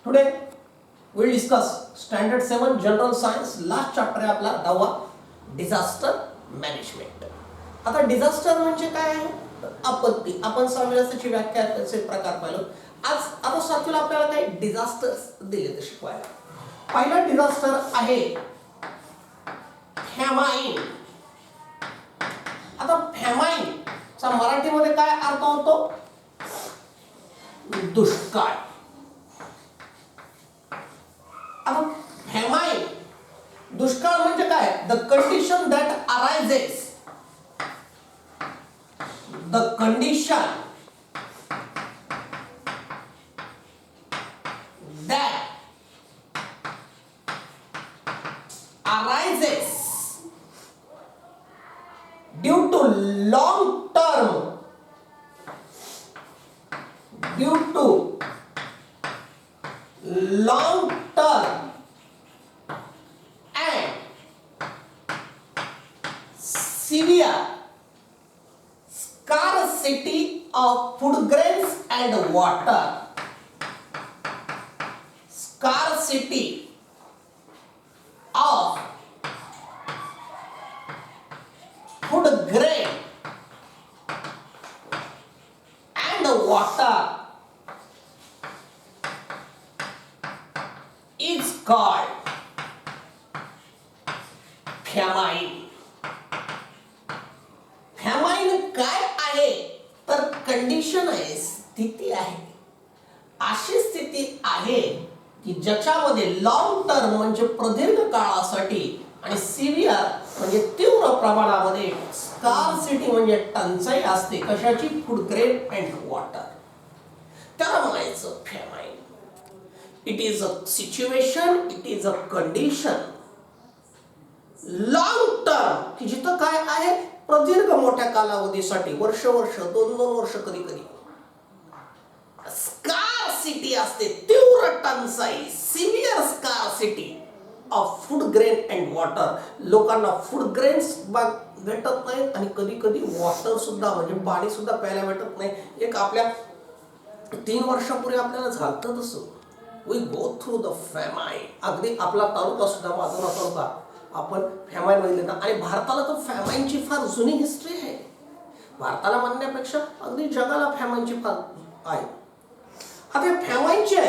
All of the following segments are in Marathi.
Today we'll discuss Standard 7 General Science. Last chapter आहे आपला 10वा डिझास्टर मॅनेजमेंट. आता डिझास्टर म्हणजे काय आहे? आपत्ती. आपण 6व्या त्याची व्याख्या त्याचे प्रकार पाहिलो. आता 7वीला आपल्याला काही डिझास्टर्स दिले ते शिकवायला. पहिला डिझास्टर आहे फॅमाइन. आता फॅमाइन चा मराठीमध्ये काय अर्थ होतो? दुष्काळ. आता फॅमाइन दुष्काळ म्हणजे काय? The condition that arises the condition that arises due to long term and severe scarcity of food grains and water. Scarcity of food grain and water is called famine. फॅमाइन काय आहे? तर कंडिशन आहे, स्थिती आहे, अशी स्थिती आहे की ज्याच्यामध्ये लॉंग टर्म म्हणजे प्रदीर्घ काळासाठी आणि सिव्हिअर म्हणजे तीव्र प्रमाणामध्ये स्कार्सिटी म्हणजे टंचाई असते. कशाची? Food grain and water. त्याला म्हणायचं famine. It is a situation, it is a condition long term की जिथं काय आहे? प्रदीर्घ मोठ्या कालावधीसाठी, वर्ष 2 वर्ष कधी कधी स्कार्सिटी असते, तीव्र टंचाई, severe scarcity of food grain and water. लोकांना फूड ग्रेन्स भेटत नाहीत आणि कधी कधी वॉटर सुद्धा म्हणजे पाणी सुद्धा प्यायला भेटत नाही. एक आपल्या 3 वर्षापूर्वी आपल्याला झालं तसं. We go through the famine. अगदी आपला तालुका सुद्धा, माझा तालुका, आपण फॅमाइन बघितले ना. आणि भारताला तर फॅमाइनची फार जुनी हिस्ट्री आहे. भारताला म्हणण्यापेक्षा अगदी जगाला फॅमाइनची फार आहे. आता फॅमाइनचे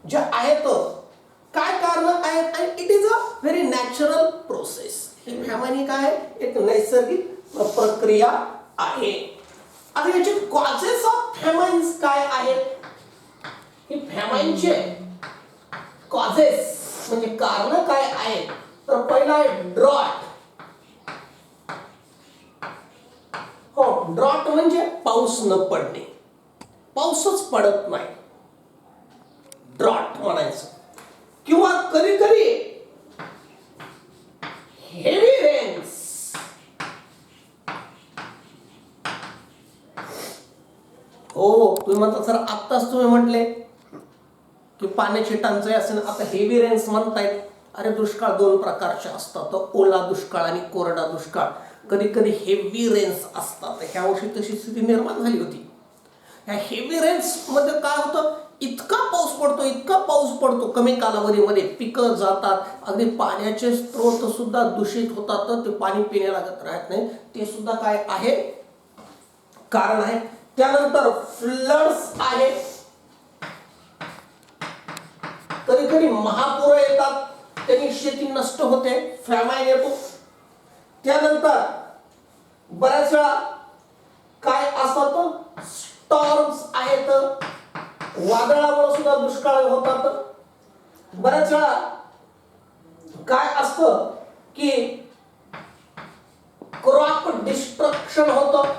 जे आहेत काय कारण आहेत? आणि it is a very natural process. ही फॅमाइन ही काय आहे? एक नैसर्गिक प्रक्रिया आहे. आता याचे कॉजेस ऑफ फॅमाइन्स काय आहेत? ही फॅमाइनचे कॉजेस म्हणजे कारण काय आहेत? तर पहिला आहे ड्रॉट. हो, ड्रॉट म्हणजे पाऊस न पडणे, पाऊसच पडत नाही, ड्रॉट म्हणायचं. किंवा कधी कधी हेवी रेन्स. हो, तुम्ही म्हणता सर आत्ताच तुम्ही म्हटले की पाण्याची टंचाई असेल, आता हेवी रेन्स म्हणतायत. अरे दुष्काळ 2 प्रकारचे असतात, ओला दुष्काळ आणि कोरडा दुष्काळ. कधी कधी हेवी रेन्स असतात. ह्या वर्षी तशी स्थिती निर्माण झाली होती. ह्या हेवी रेन्स मध्ये काय होतं? इतका पाऊस पडतो कमी कालावधीमध्ये, पिकं जातात, अगदी पाण्याचे स्रोत सुद्धा दूषित होतात, ते पाणी पिण्यालागत राहत नाही. ते सुद्धा काय आहे? कारण आहे. त्यानंतर फ्लड्स आहे. कधी कधी महापूर येतात, त्यांनी शेती नष्ट होते, फॅमाइन येतो. त्यानंतर बऱ्याच वेळा काय असतात? स्टॉर्म्स आहेत, वादळामुळे सुद्धा दुष्काळ होतात. बऱ्याच वेळा काय असतं की क्रॉप डिस्ट्रक्शन होतं.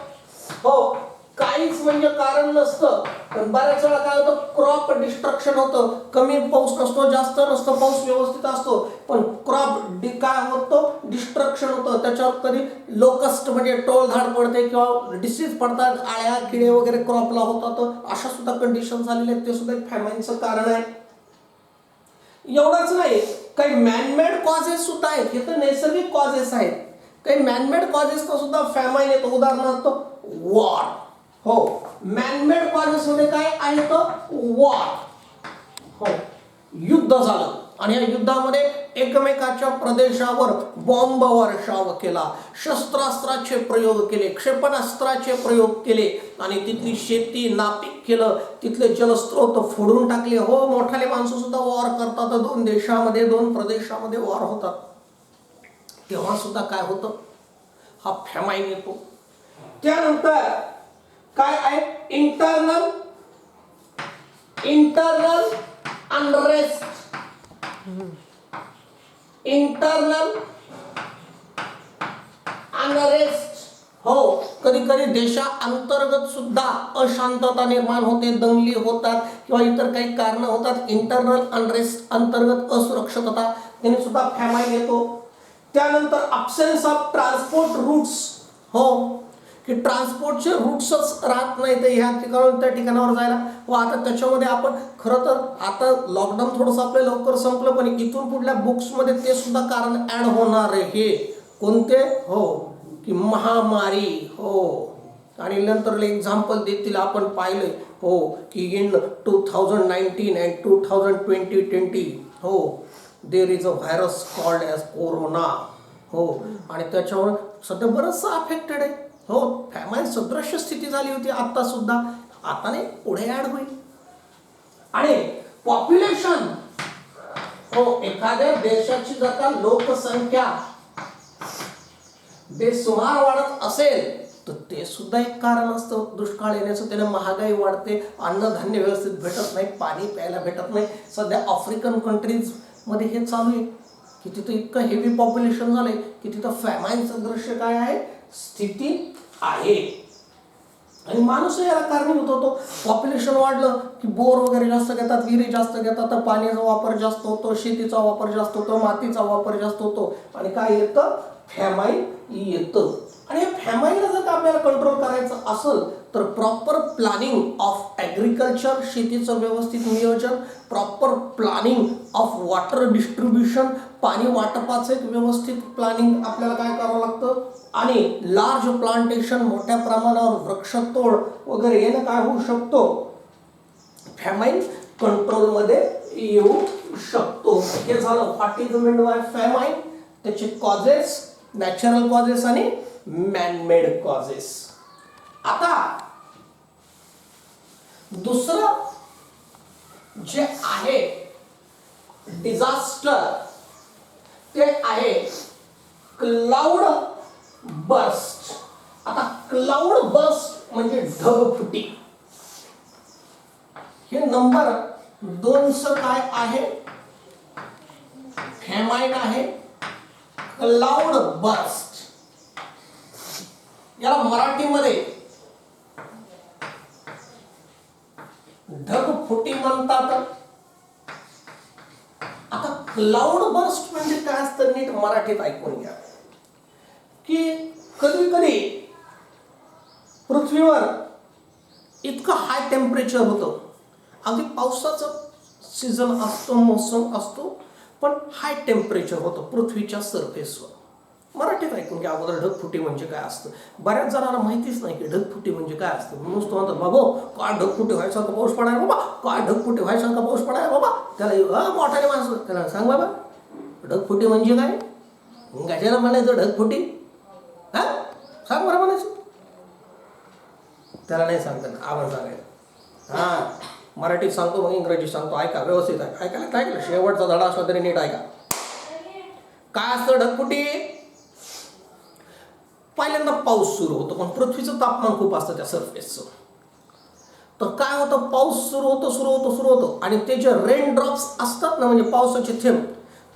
हो, काहीच म्हणजे कारण नसतं, पण बऱ्याच वेळा काय होतं? क्रॉप डिस्ट्रक्शन होतं. कमी पाऊस नसतो, जास्त नसतो, पाऊस व्यवस्थित असतो, पण क्रॉप काय होतं? डिस्ट्रक्शन होतं. त्याच्यावर कधी लोकस्ट म्हणजे टोळधाड पडते किंवा डिसीज पडतात, आळ्या किडे वगैरे क्रॉपला होतात. अशा सुद्धा कंडिशन झालेले आहेत. ते सुद्धा एक फॅमाइनचं कारण आहे. एवढंच नाही, काही मॅनमेड कॉजेस सुद्धा आहेत. हे तर नैसर्गिक कॉजेस आहेत. काही मॅनमेड कॉजेस सुद्धा फॅमाइन येतो. उदाहरणार्थ वॉर. हो, मॅनमेड कॉजेस मध्ये काय आहे? तो वॉर. हो, युद्ध झालं आणि या युद्धामध्ये एकमेकाच्या प्रदेशावर बॉम्ब वर्षाव केला, शस्त्रास्त्राचे प्रयोग केले, क्षेपणास्त्राचे प्रयोग केले आणि तिथली शेती नापीक केलं, तिथले जलस्रोत फोडून टाकले. हो, मोठाले माणसं सुद्धा वॉर करतात. दोन देशामध्ये, दोन प्रदेशामध्ये वॉर होतात. तेव्हा सुद्धा काय होतं, हा फॅमाईन येतो. त्यानंतर काय आहे, इंटरनल अनरेस्ट. इंटरनल अनरेस्ट, हो, कधी कधी देशांतर्गत सुद्धा अशांतता निर्माण होते, दंगली होतात किंवा इतर काही कारण होतात. इंटरनल अनरेस्ट, अंतर्गत असुरक्षितता, त्याने सुद्धा फॅमाईन येतो. त्यानंतर अब्सेन्स ऑफ ट्रान्सपोर्ट रूट्स, हो, की ट्रान्सपोर्टचे रूट्सच राहत नाही ते ह्या ठिकाणावर त्या ठिकाणावर जायला. व आता त्याच्यामध्ये आपण खरं तर आता लॉकडाऊन थोडंसं आपलं लवकर संपलं, पण इथून पुढल्या बुक्समध्ये ते सुद्धा कारण ॲड होणार आहे. कोणते, हो, की महामारी, हो, आणि नंतर एक्झाम्पल देतील आपण पाहिलं, हो, की इन 2019 अँड 2020, हो, there is a virus called as corona, हो, आणि त्याच्यावर सध्या बरंचसं अफेक्टेड आहे. हो, फॅमाईन सदृश्य स्थिती झाली होती आता सुद्धा, आता नाही, पुढे ऍड होईल. आणि पॉप्युलेशन, हो, एखाद्या देशाची जर का लोकसंख्या बेसुमार वाढत असेल तर ते सुद्धा एक कारण असतं दुष्काळ येण्याचं. त्याने महागाई वाढते, अन्नधान्य व्यवस्थित भेटत नाही, पाणी प्यायला भेटत नाही. सध्या आफ्रिकन कंट्रीज मध्ये हे चालू आहे की तिथं इतकं हेवी पॉप्युलेशन झालंय की तिथं फॅमाईनचं दृश्य काय आहे, स्थिती आहे. आणि माणूस याला कारणीभूत होतो. पॉप्युलेशन वाढलं की बोर वगैरे जास्त घेतात, विहिरी जास्त घेतात, तर पाण्याचा वापर जास्त होतो, शेतीचा वापर जास्त होतो, मातीचा वापर जास्त होतो आणि काय येतं, फॅमाईन येतं. आणि या फॅमाईनला जर का आपल्याला कंट्रोल करायचं असेल तर प्रॉपर प्लॅनिंग ऑफ ॲग्रिकल्चर, शेतीचं व्यवस्थित नियोजन, proper planning of water distribution, पाणी वाटपाचं एक व्यवस्थित प्लॅनिंग आपल्याला काय करावं लागतं. आणि लार्ज प्लांटेशन, मोठ्या प्रमाणावर वृक्षतोड वगैरे यानं काय होऊ शकतो, फॅमाईन कंट्रोलमध्ये येऊ शकतो. हे झालं व्हॉट इज मेंट बाय फॅमाईन, त्याचे कॉजेस, नॅचरल कॉजेस आणि मॅनमेड कॉजेस. आता दुसरं जे आहे डिझास्टर ते आहे क्लाउड बर्स्ट. आता क्लाउड बर्स्ट म्हणजे ढगफुटी. हे नंबर 2चं काय आहे, फॅमाईन आहे, क्लाउड बर्स्ट. याला मराठीमध्ये ढगफुटी म्हणतात. आता क्लाउड बर्स्ट म्हणजे काय असतं, नीट मराठीत ऐकून घ्या. की कधी कधी पृथ्वीवर इतकं हाय टेम्परेचर होतं, अगदी पावसाचा सीझन असतो, मोसम असतो, पण हाय टेम्परेचर होतं पृथ्वीच्या सरफेसवर. मराठीत ऐकून घ्या अगोदर ढगफुटी म्हणजे काय असतं. बऱ्याच जणांना माहितीच नाही की ढगफुटी म्हणजे काय असतं. म्हणून तो म्हणतात, बाबा काय ढगफुटी व्हायसारखा पाऊस पडाय बाबा, काय ढगफुटी व्हायसारखा पाऊस पडाय बाबा. त्याला मोठाले माणसं, त्याला सांग बाबा ढगफुटी म्हणजे काय, कशाला म्हणायचं ढगफुटी, हा सांग बरं म्हणायचं. त्याला नाही सांगतात, आपण सांगायचं. हा, मराठीत सांगतो मग इंग्रजी सांगतो, ऐका व्यवस्थित ऐका. ऐकलं शेवटचा धडा असला तरी नीट ऐका. काय असतं ढगफुटी, पहिल्यांदा पाऊस सुरू होतो, पण पृथ्वीचं तापमान खूप असतं त्या सरफेसचं. तर काय होतं, पाऊस सुरू होतो आणि ते जे रेन ड्रॉप्स असतात ना, म्हणजे पावसाचे थेंब,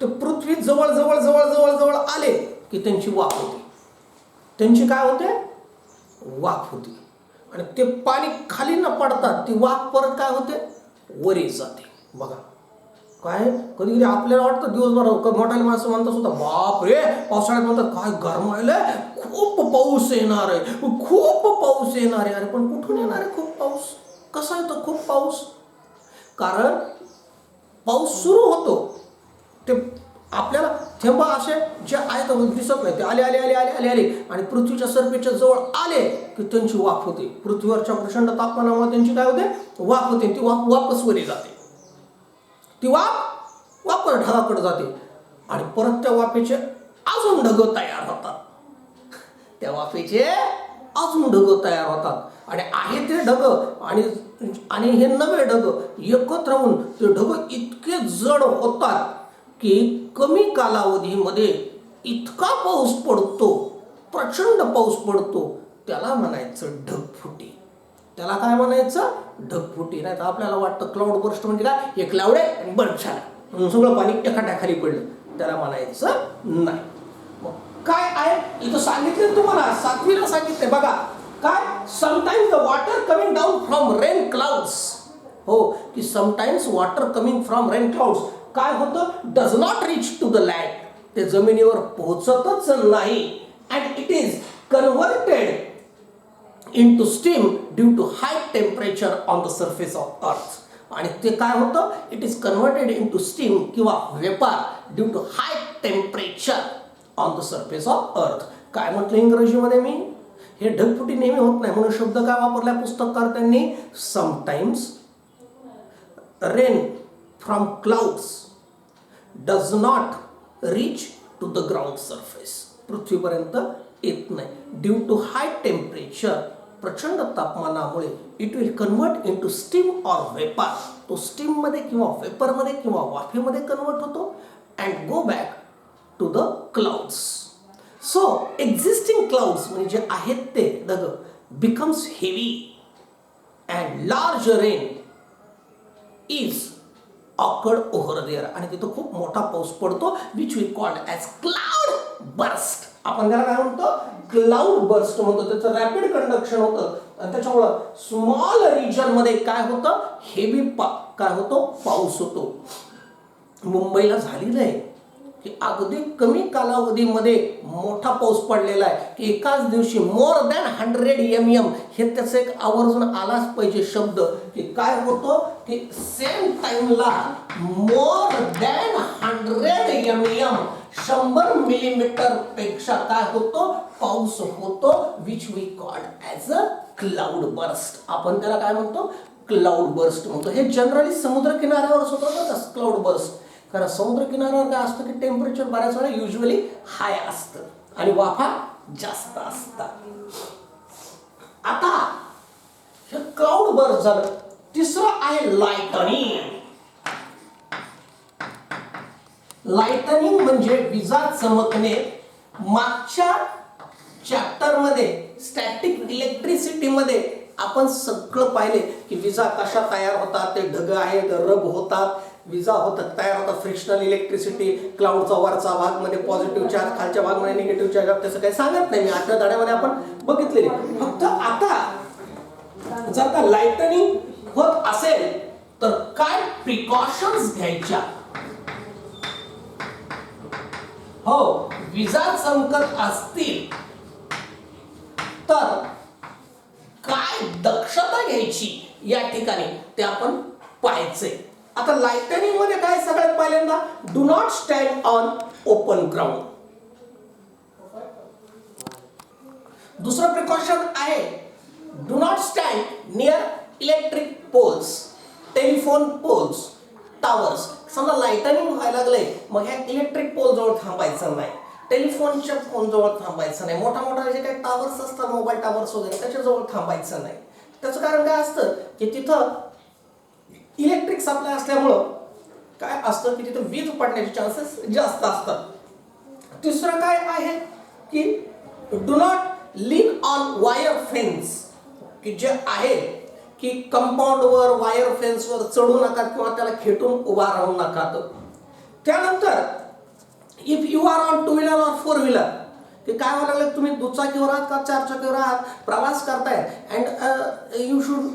ते पृथ्वी जवळ जवळ जवळ जवळ जवळ आले की त्यांची वाफ होते. त्यांची काय होते, वाफ होती. आणि ते पाणी खाली न पडतात ती वाफ परत काय होते, वरी जाते. बघा काय कधी कधी आपल्याला वाटतं दिवसभर, मोठ्या माणसं म्हणतात सुद्धा, बाप रे पावसाळ्यात म्हणतात काय गरमायलंय, खूप पाऊस येणार आहे, खूप पाऊस येणार आहे. अरे पण कुठून येणार आहे खूप पाऊस, कसा येतो खूप पाऊस, कारण पाऊस सुरू होतो, ते आपल्याला थेंब असे जे आहेत दिसत नाही, ते आले आले आले आले आले आले आणि पृथ्वीच्या सरफेसच्या जवळ आले की त्यांची वाफ होते. पृथ्वीवरच्या प्रचंड तापमानामुळे त्यांची काय होते, वाफ होते. ती वाफ वापस वरी जाते. ती वाफ बरोबर ढगाकडे जाते आणि परत त्या वाफेचे अजून ढग तयार होतात. त्या वाफेचे अजून ढग तयार होतात आणि आहे ते ढग आणि हे नवे ढग एकत्र होऊन ते ढग इतके जड होतात की कमी कालावधीमध्ये इतका पाऊस पडतो, प्रचंड पाऊस पडतो, त्याला म्हणायचं ढगफुटी. त्याला काय म्हणायचं? ढगफुटी. नाही तर आपल्याला वाटतं क्लाउड बर्स्ट म्हणजे काय, एक क्लाउड आहे आणि बर्फ झाला, सगळं पाणी एका खाली पडलं, त्याला म्हणायचं नाही. काय आहे इथं सांगितलं तुम्हाला, 7वीला सांगितलंय बघा. काय? Sometimes the water coming down from rain clouds. हो, की sometimes water coming from rain clouds काय होतं, does not reach to the land. ते जमिनीवर पोहोचतच नाही. And it is converted into steam due to high temperature on the surface of earth. आणि ते काय होतं, it is converted into steam किंवा vapour due to high temperature on the surface of earth. काय म्हटलं इंग्रजीमध्ये मी, हे ढगफुटी नेहमी होत नाही म्हणून शब्द काय वापरलाय पुस्तककर्त्यांनी, sometimes rain from clouds does not reach to the ground surface. पृथ्वीपर्यंत येत नाही. ड्यू टू हाय टेम्परेचर, प्रचंड तापमानामुळे it will convert into steam or vapour. तो स्टीम मध्ये किंवा वेपरमध्ये किंवा वाफेमध्ये कन्वर्ट होतो and go back to the clouds. So existing clouds म्हणजे जे आहेत ते ढग becomes heavy and large rain is occurred over there. आणि तिथं खूप मोठा पाऊस पडतो which we called as cloud burst. आपण त्याला काय म्हणतो, क्लाउड बर्स्ट म्हणतो. त्याचं रॅपिड कंडक्शन होतं आणि त्याच्यामुळं स्मॉल रिजन मध्ये काय होतं, हेवी काय होतो, पाऊस होतो. मुंबईला झालेलं आहे की अगदी कमी कालावधीमध्ये मोठा पाऊस पडलेला आहे की एकाच दिवशी मोर दॅन 100 mm. हे त्याचं एक आवर्जून आलाच पाहिजे शब्द की काय होतो की सेम टाइमला मोर दॅन 100 mm, 100 मिलीमीटर पेक्षा काय होतो, पाऊस होतो which we called as a cloud burst. आपण त्याला काय म्हणतो, क्लाउड बर्स्ट म्हणतो. हे जनरली समुद्र किनाऱ्यावरच होतं बघा क्लाउड बर्स्ट. कारण समुद्र किनाऱ्यावर काय असतं की टेम्परेचर बऱ्याच वेळा युजली हाय असतं आणि वाफा जास्त असतात. आता हे क्लाउड बर्स्ट झालं. तिसरं आहे लाइटनिंग. लाइटनिंग म्हणजे विजा चमकणे. मागच्या चॅप्टर मध्ये स्टॅटिक इलेक्ट्रिसिटी मध्ये आपण सगळं पाहिले की विजा कशा तयार होतात, ते ढग आहेत, रब होतात, विजा होतात, तयार होतात, फ्रिक्शनल इलेक्ट्रिसिटी, क्लाउडचा वरचा भाग मध्ये पॉझिटिव्ह चार्ज, खालच्या भागमध्ये निगेटिव्ह चार्ज. त्याचं काही सांगत नाही मी, आजच्या धड्यामध्ये आपण बघितलेले. फक्त आता जर का लाइटनिंग होत असेल तर काय प्रिकॉशन्स घ्यायच्या. हो, विजा चमकत असतील तर काय दक्षता घ्यायची या ठिकाणी ते आपण पाहायचंय. आता लाइटनिंग मध्ये काय सगळ्यात पहिल्यांदा, do not stand on open ground. दुसरं प्रिकॉशन आहे, do not stand near electric poles, telephone poles, towers. समजा लाइटनिंग व्हायला लागले मग ह्या इलेक्ट्रिक पोल जवळ थांबायचं नाही, टेलिफोनच्या फोन जवळ थांबायचं नाही, मोठा मोठा जे काही टावर्स असतात मोबाईल टावर्स वगैरे त्याच्या जवळ थांबायचं नाही. त्याचं कारण काय असतं की तिथं इलेक्ट्रिक सप्लाय असल्यामुळं काय असतं की तिथं वीज पडण्याचे चान्सेस जास्त असतात. तिसरं काय आहे की do not lean on wire fence, की जे आहे की कंपाऊंडवर वायर फेन्सवर चढू नका किंवा त्याला खेटून उभा राहू नका. त्यानंतर if you are on 2 wheeler और 4 व्हीलर, की काय व्हायला लागलं, तुम्ही दुचाकीवर आहात का 4 चाकीवर आहात, प्रवास करताय, and you should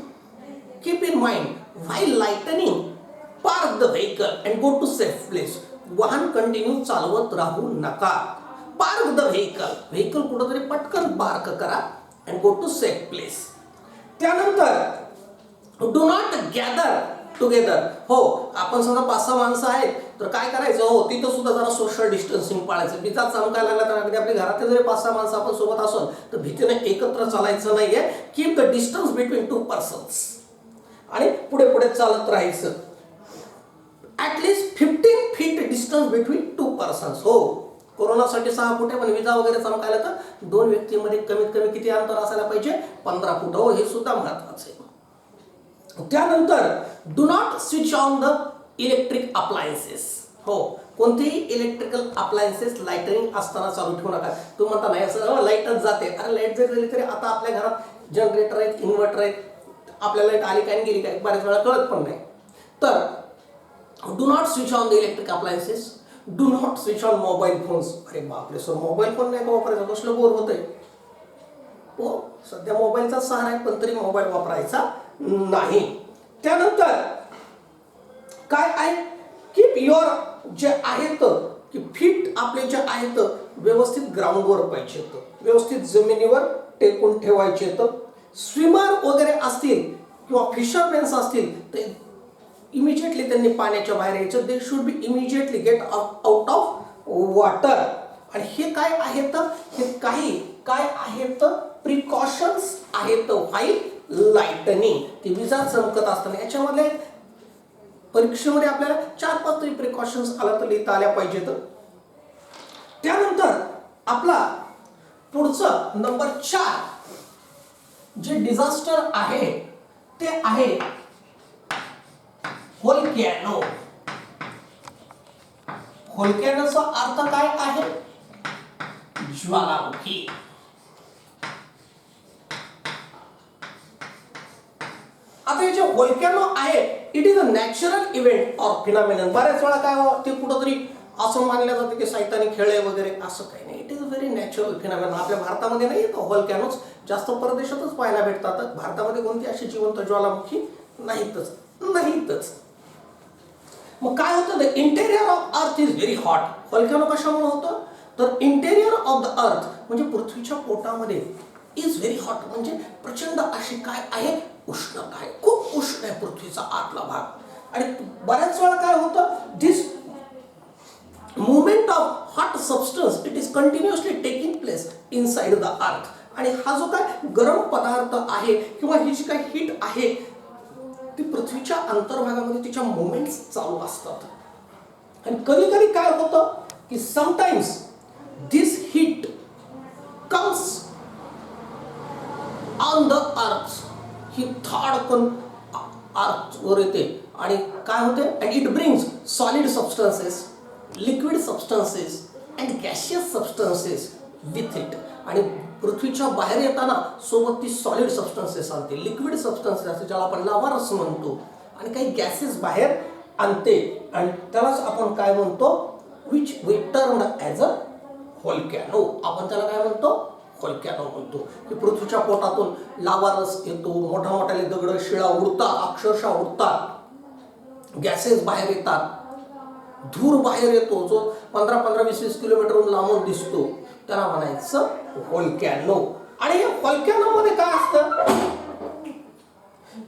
keep in mind while lightning park the vehicle and go to safe place. वाहन कंटिन्यू चालवत राहू नका. पार्क द व्हेकल कुठंतरी पटकन पार्क करा and go to safe place. त्यानंतर डू नॉट गॅदर टुगेदर. हो, आपण समजा 5-6 माणसं आहेत तर काय करायचं, हो तिथं सुद्धा जरा सोशल डिस्टन्सिंग पाळायचं. विजा चमकायला लागला तर अगदी आपल्या घरातले जरी 5-6 माणसं आपण सोबत असून तर भीतीने एकत्र चालायचं नाहीये. Keep the distance between 2 persons आणि पुढे पुढे चालत राहायचं. At least 15 feet distance between 2 persons. हो, कोरोनासाठी 6 फूट आहे, पण विजा वगैरे चमकायला तर 2 व्यक्तींमध्ये कमीत कमी किती अंतर असायला पाहिजे? 15 फूट. हो, हे सुद्धा महत्वाचं आहे. त्यानंतर do not switch on the electric appliances. हो, कोणतेही इलेक्ट्रिकल अप्लायन्सेस लाइटनिंग असताना चालू ठेवू नका. तू म्हणता नाही असं लाईटच जाते. अरे लाईट जरी गेली तरी आता आपल्या घरात जनरेटर आहेत, इन्व्हर्टर आहेत, आपल्याला लाईट आली काय गेली काय बऱ्याच वेळा कळत पण नाही. तर do not switch on the electric appliances. Do not switch on mobile phones. अरे बापरे सर, मोबाईल फोन नाही का वापरायचा? कसलं बोर होतंय. हो, सध्या मोबाईलचा सहारा आहे, पण तरी मोबाईल वापरायचा नाही. त्यानंतर काय आहे? कीप युअर जे आहेत की फीट आपले जे आहेत व्यवस्थित ग्राउंडवर पाहिजेत, व्यवस्थित जमिनीवर टेकून ठेवायचे. स्विमर वगैरे असतील किंवा फिशरमॅन्स असतील तर इमिजिएटली त्यांनी पाण्याच्या बाहेर यायचं. They should be immediately get out of water. आणि हे काय आहेत? हे काही काय आहेत? प्रिकॉशन्स आहेत व्हाईल लाइटनिंग. ती विजा चमकत असताना याच्यामध्ये परीक्षेमध्ये आपल्याला 4-5 तरी प्रिकॉशन्स आला तर लिहिता आल्या पाहिजेत. त्यानंतर आपला पुढचं नंबर 4 जे डिझास्टर आहे ते आहे व्होल्कॅनो. व्होल्कॅनोचा अर्थ काय आहे? ज्वालामुखी. आता हे जे व्होल्कॅनो आहे it is a natural event or phenomenon. बऱ्याच वेळा काय ते कुठंतरी असं मानलं जातं की सैतानी खेळ वगैरे, असं काही नाही. It is a very natural phenomenon. आपल्या भारतामध्ये नाही येतो व्होल्कॅनोज, जास्त परदेशातच पाहायला भेटतात. भारतामध्ये कोणती अशी जिवंत ज्वालामुखी नाहीतच. मग काय होतं? The interior of earth is very hot. Volcano कशामुळे होतं? तर इंटेरियर ऑफ द अर्थ म्हणजे पृथ्वीच्या पोटामध्ये इज व्हेरी हॉट म्हणजे प्रचंड अशी काय आहे? उष्णता आहे. खूप उष्ण आहे पृथ्वीचा आतला भाग. आणि बऱ्याच वेळा काय होतं? This movement of hot substance it is continuously taking place inside the earth. आणि हा जो काय गरम पदार्थ आहे किंवा ही जी काय हीट आहे ती पृथ्वीच्या अंतर्भागामध्ये तिच्या मुवमेंट्स चालू असतात. आणि कधी कधी काय होतं की sometimes this heat comes on the earth. ही थाडकन अर्थ वर येते आणि काय होते? And it brings solid substances, liquid substances and gaseous substances with it. आणि पृथ्वीच्या बाहेर येताना सोबत ती सॉलिड सबस्टन्सेस आणते, लिक्विड सबस्टन्सेस असते ज्याला आपण लावारस म्हणतो, आणि काही गॅसेस बाहेर आणते. आणि त्यालाच आपण काय म्हणतो? Which we termed as a volcano. आपण त्याला काय म्हणतो? व्होल्कॅनो म्हणतो. की पृथ्वीच्या पोटातून लावारस येतो, मोठ्या मोठ्याले दगड शिळा उडतात, अक्षरशः उडतात, गॅसेस बाहेर येतात, धूर बाहेर येतो जो 15-20 किलोमीटरहून लांबून दिसतो, त्याला म्हणायचं व्होल्कॅनो. आणि या व्होल्कॅनोमध्ये काय असतं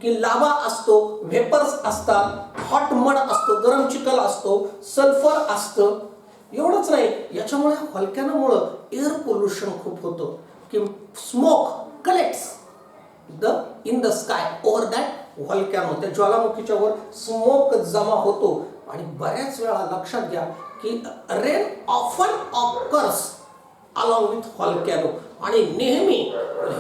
की लावा असतो, व्हेपर्स असतात, हॉट मड असतो, गरम चिखल असतो, सल्फर असतं. एवढंच नाही, याच्यामुळे व्होल्कॅनोमुळे एअर पोल्युशन खूप होतं की smoke collects in the sky over that volcano. त्या ज्वालामुखीच्या वर स्मोक जमा होतो. आणि बऱ्याच वेळा लक्षात घ्या की rain often occurs along with volcano. आणि नेहमी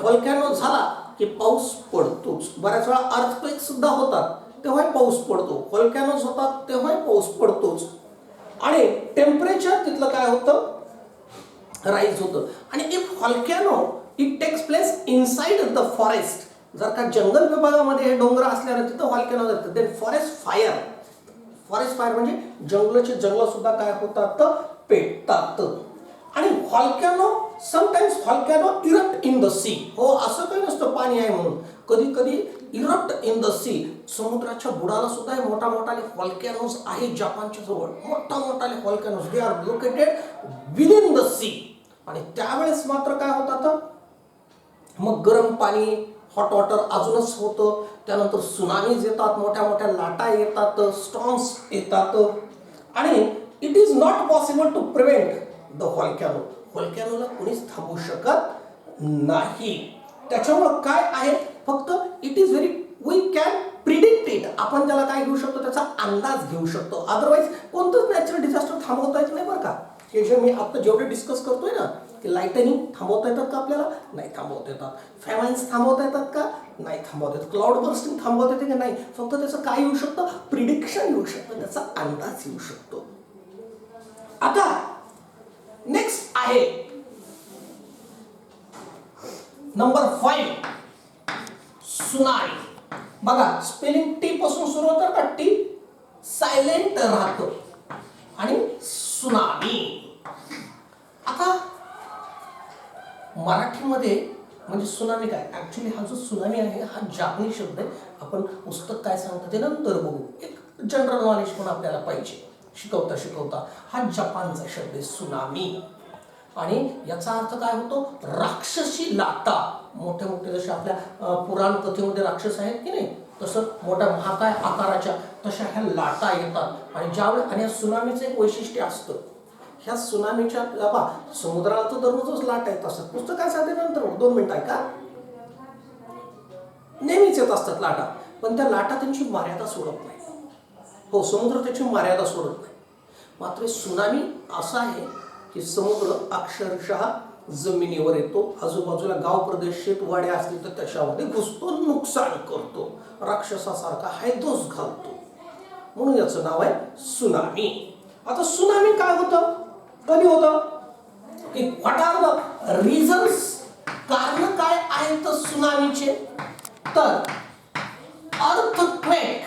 व्होल्कॅनो झाला की पाऊस पडतोच. बऱ्याच वेळा अर्थक्वेक सुद्धा होतात तेव्हा पाऊस पडतो, व्होल्कॅनोज होतात तेव्हा पाऊस पडतोच. आणि टेम्परेचर तिथलं काय होतं? राईज होतं. आणि if volcano it takes place inside the forest. जर का जंगल विभागामध्ये हे डोंगर असल्यानं तिथं व्होल्कॅनो जातं, then forest fire. Forest fire म्हणजे जंगल सुद्धा काय होतात? पेटतात. आणि volcano sometimes volcano erupt in the sea. हो, असं काही नसतं पाणी आहे म्हणून. कधी कधी इरप्ट इन द सी. समुद्राच्या बुडाला सुद्धा मोठा मोठाले व्होल्कॅनोज आहेत जपानच्या जवळ. मोठा मोठाले volcanoes they are located within the sea. आणि त्यावेळेस मात्र काय होतात? मग गरम पाणी, हॉट वॉटर अजूनच होतं. त्यानंतर सुनामीज येतात, मोठ्या मोठ्या लाटा येतात, स्टॉर्म्स येतात. आणि it is not possible to prevent the volcano. व्होल्कॅनोला कोणीच थांबवू शकत नाही. त्याच्यामुळे काय आहे? फक्त it is very we can predict it, आपण त्याला काय घेऊ शकतो, त्याचा अंदाज घेऊ शकतो. अदरवाईज कोणतंच नॅचरल डिझास्टर थांबवता येत नाही बरं का. हे जे मी आता जेवढे डिस्कस करतोय ना, की लाइटनिंग थांबवता येतात का आपल्याला, नाही थांबवता येतात. फॅमाइन्स थांबवता येतात का, नाही थांबवता येतात. क्लाउड बर्स्टिंग थांबवता येते का, नाही. फक्त त्याचं काय येऊ शकतं, प्रिडिक्शन येऊ शकतं, त्याचा अंदाज येऊ शकतो. आता नेक्स्ट आहे नंबर 5, सुनामी. बघा स्पेलिंग टी पासून सुरू होतं का, टी सायलेंट राहतो आणि सुनामी. आता मराठीमध्ये म्हणजे सुनामी काय, ऍक्च्युली हा जो सुनामी आहे हा जापनीज शब्द आहे. आपण पुस्तक काय सांगतं ते नंतर बघू. एक जनरल नॉलेज पण आपल्याला पाहिजे शिकवता शिकवता. हा जपानचा शब्द आहे सुनामी. आणि याचा अर्थ काय होतो, राक्षसी लाटा. मोठे मोठे जसे आपल्या पुराण कथेमध्ये राक्षस आहेत की नाही, तसं मोठ्या महाकाय आकाराच्या तशा ह्या लाटा येतात. आणि ज्यावेळेस, आणि या सुनामीचं एक वैशिष्ट्य असतं, ह्या सुनामीच्या समुद्राला तर दररोजच लाट येत असतात. पुस्तकात सांगते नंतर 2 मिनिटं ऐका. नेहमीच येत असतात लाटा, पण त्या लाटा त्यांची मर्यादा सोडत नाही. हो, समुद्र त्याची मर्यादा सोडत नाही. मात्र सुनामी असा आहे की समुद्र अक्षरशः जमिनीवर येतो, आजूबाजूला गाव प्रदेश शेतवाड्या असतील तर त्याच्यामध्ये घुसतो, नुकसान करतो, राक्षसासारखा हैदोस घालतो. म्हणून याचं नाव आहे सुनामी. आता सुनामी काय होतं, कधी होतं, की व्हॉट आर द रिझन्स, कारण काय आहेत सुनामीचे. तर earthquake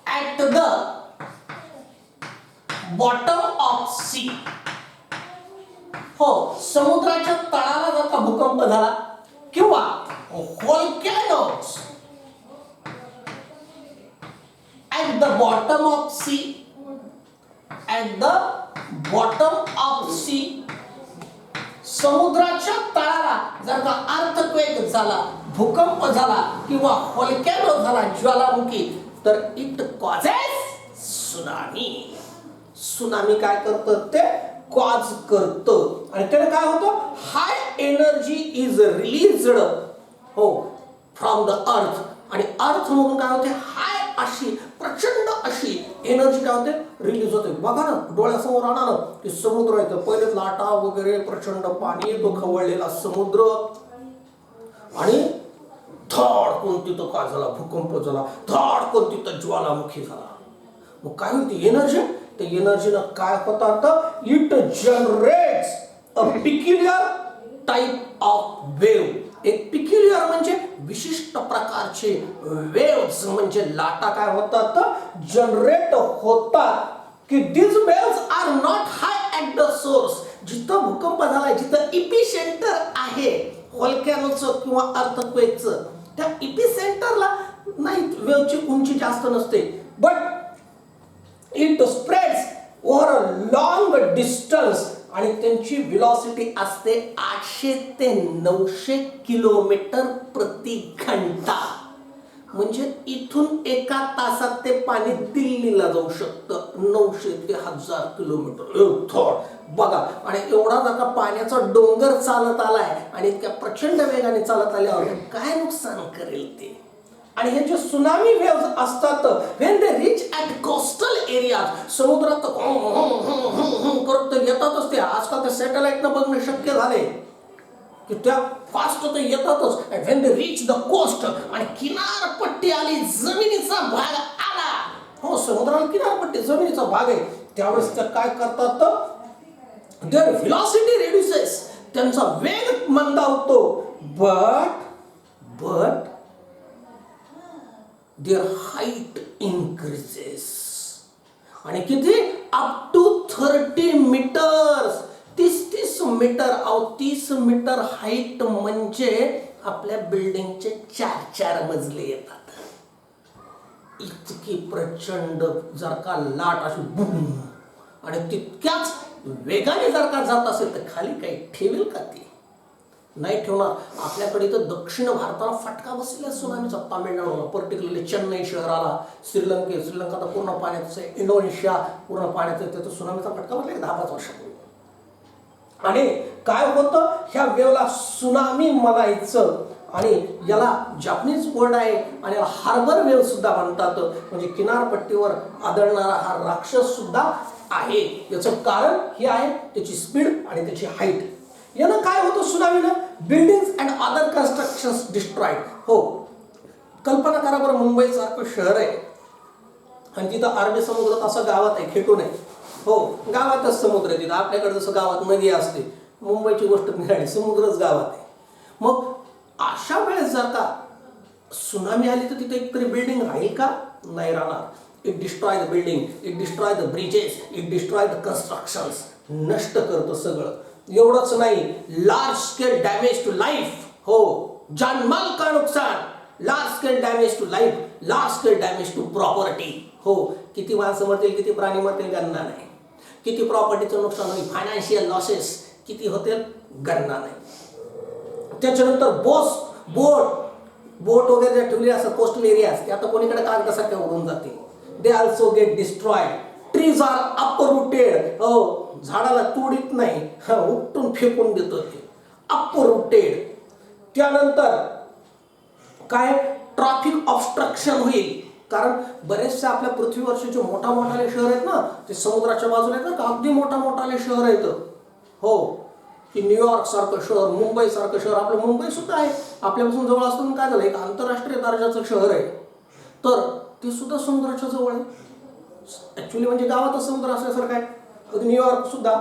at the bottom of sea. हो, समुद्राच्या तळाला जर का भूकंप झाला किंवा volcanoes at the bottom of sea, at the bottom of sea, समुद्राच्या तळाला जर का अर्थक्वेक झाला, भूकंप झाला किंवा व्होल्कॅनो झाला, ज्वालामुखी, तर इट कॉजेस सुनामी. सुनामी काय करतं, ते कॉज करतं. आणि त्याने काय होतं, हाय एनर्जी इज रिलीज्ड हो फ्रॉम द अर्थ. आणि अर्थ मधून काय होते, हाय अशी प्रचंड अशी एनर्जी काय होते, रिलीज होते. बघा ना, डोळ्यासमोर आणा ना, की समुद्र येतो, पहिले लाटा वगैरे, प्रचंड पाणी येतो, खवळलेला समुद्र, आणि धडकन तिथं काय झाला, भूकंप झाला, धडकन तिथं ज्वालामुखी झाला. मग काय होती एनर्जी, ते एनर्जीनं काय होतात, it generates a peculiar type of wave. एक पिक्युलियर म्हणजे विशिष्ट प्रकारचे, वेव्स म्हणजे लाटा काय होतात, जनरेट होतात. की this waves are not high at the source. जिथं भूकंप झालाय, जिथं इपिसेंटर आहे व्होल्कॅनोचं किंवा अर्थक्वेकचं, त्या इपिसेंटरला नाही वेव्हची उंची जास्त नसते, but it spreads over a long distance. आणि त्यांची व्हेलॉसिटी असते 800 ते 900 किलोमीटर प्रति घंटा. म्हणजे इथून 1 तासात ते पाणी दिल्लीला जाऊ शकतं, 900 ते 1000 किलोमीटर. बघा, आणि एवढा जर का पाण्याचा डोंगर चालत आलाय आणि इतक्या प्रचंड वेगाने चालत आल्यावर काय नुकसान करेल ते. आणि हे जे सुनामी वेव्स असतात, when they reach at coastal area, समुद्रात करत येतातच. ते आजकाल त्या सॅटेलाइटनं बघणं शक्य झाले की त्या फास्ट तर येतातच. When they reach the coast, आणि किनारपट्टी आली, जमिनीचा भाग आला, हो समुद्राला किनारपट्टी जमिनीचा भाग आहे, त्यावेळेस त्या काय करतात, देअर व्हेलॉसिटी रिड्युसेस, त्यांचा वेग मंदावतो, बट their height increases. आणि किती, up to 30 metres, 30 metre. 30 metre height म्हणजे आपल्या बिल्डिंगचे 4 मजले येतात. इतकी प्रचंड जर का लाट अशी बुम, आणि तितक्याच वेगाने जर का जात असेल तर खाली काही ठेवेल का ती, नाही ठेवणार. आपल्याकडे तर दक्षिण भारताला फटका बसलेला सुनामीचा, तामिळनाडूला, पर्टिक्युलरली चेन्नई शहराला, श्रीलंका तर पूर्ण पाण्यात, इंडोनेशिया पूर्ण पाण्यात, त्याचा सुनामीचा फटका बसला 10-5 वर्षापूर्वी. आणि काय होतं, ह्या वेळेला सुनामी म्हणायचं. आणि याला जपानीज वर्ड आहे आणि याला हार्बर वेव्ह सुद्धा म्हणतात, म्हणजे किनारपट्टीवर आदळणारा हा राक्षस सुद्धा आहे. याचं कारण हे आहे त्याची स्पीड आणि त्याची हाईट. यानं काय होतं सुनामीनं? Buildings and other constructions destroyed. हो, कल्पना करा बरं, मुंबईसारखं शहर आहे आणि तिथं अरबी समुद्रात असं गावात आहे, खेटून आहे. हो, गावातच समुद्र आहे तिथं. आपल्याकडे जसं गावात नदी असते, मुंबईची गोष्ट निघाली, समुद्रच गावात आहे. मग अशा वेळेस जर का सुनामी आली तर तिथे एकतरी बिल्डिंग राहील का? नाही राहणार. It destroy the building, it destroy the bridges, it destroy the constructions. नष्ट करतं सगळं. एवढंच नाही, large scale damage to life. हो, जानमाल का नुकसान, large scale damage to life, large scale damage to property. हो, किती माणसं मरतील, किती प्राणी मरतील गणना नाही. किती प्रॉपर्टीचं नुकसान होईल, फायनान्शियल लॉसेस किती होतील गणना नाही. त्याच्यानंतर बोट वगैरे ज्या ठेवली असतात कोस्टल एरियाज, ते आता कोणीकडे कागदासारख्या उडून जाते. They also get destroyed. Trees are uprooted. हो, झाडाला तोडीत नाही, उपटून फेकून देतो ते, अपरूटेड. त्यानंतर काय? ट्रॅफिक ऑब्स्ट्रक्शन होईल. कारण बरेचसे आपल्या पृथ्वीवरचे जे मोठाले शहर आहेत ना, ते समुद्राच्या बाजूला आहेत ना, अगदी मोठाले शहर आहेत. हो, की न्यूयॉर्क सारखं शहर, मुंबई सारखं शहर. आपलं मुंबई सुद्धा आहे, आपल्यापासून जवळ असताना काय झालं, एक आंतरराष्ट्रीय दर्जाचं शहर आहे, तर ते सुद्धा समुद्राच्या जवळ आहे. ऍक्च्युली म्हणजे गावातच समुद्र असल्यासारखं आहे न्यूयॉर्क सुद्धा.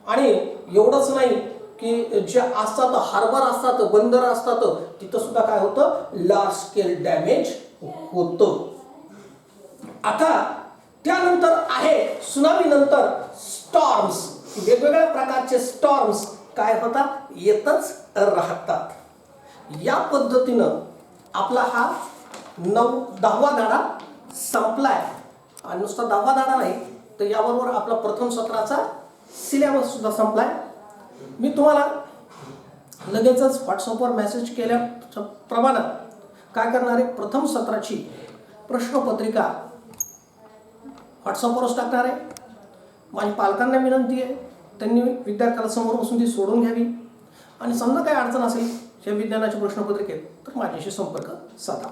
आणि एवढंच नाही की जे असतात हार्बर असतात, बंदर असतात, तिथं सुद्धा काय होतं, लार्ज स्केल डॅमेज होतं. आता त्यानंतर आहे सुनामी नंतर स्टॉर्म्स. वेगवेगळ्या प्रकारचे स्टॉर्म्स काय होतात, येतच राहतात. या पद्धतीनं आपला हा 10वा धडा संपलाय. आणि नुसता 10वा धडा नाही तर याबरोबर आपला प्रथम सत्राचा सिलेबस सुद्धा संपलाय. मी तुम्हाला लगेचच व्हॉट्सअपवर मेसेज केल्या प्रमाणे काय करणार आहे, प्रथम सत्राची प्रश्नपत्रिका व्हॉट्सअपवरच टाकणार आहे. माझ्या पालकांना विनंती आहे, त्यांनी विद्यार्थ्याला समोर बसून ती सोडून घ्यावी. आणि समजा काही अडचण असेल या विज्ञानाच्या प्रश्नपत्रिकेत तर माझ्याशी संपर्क साधा.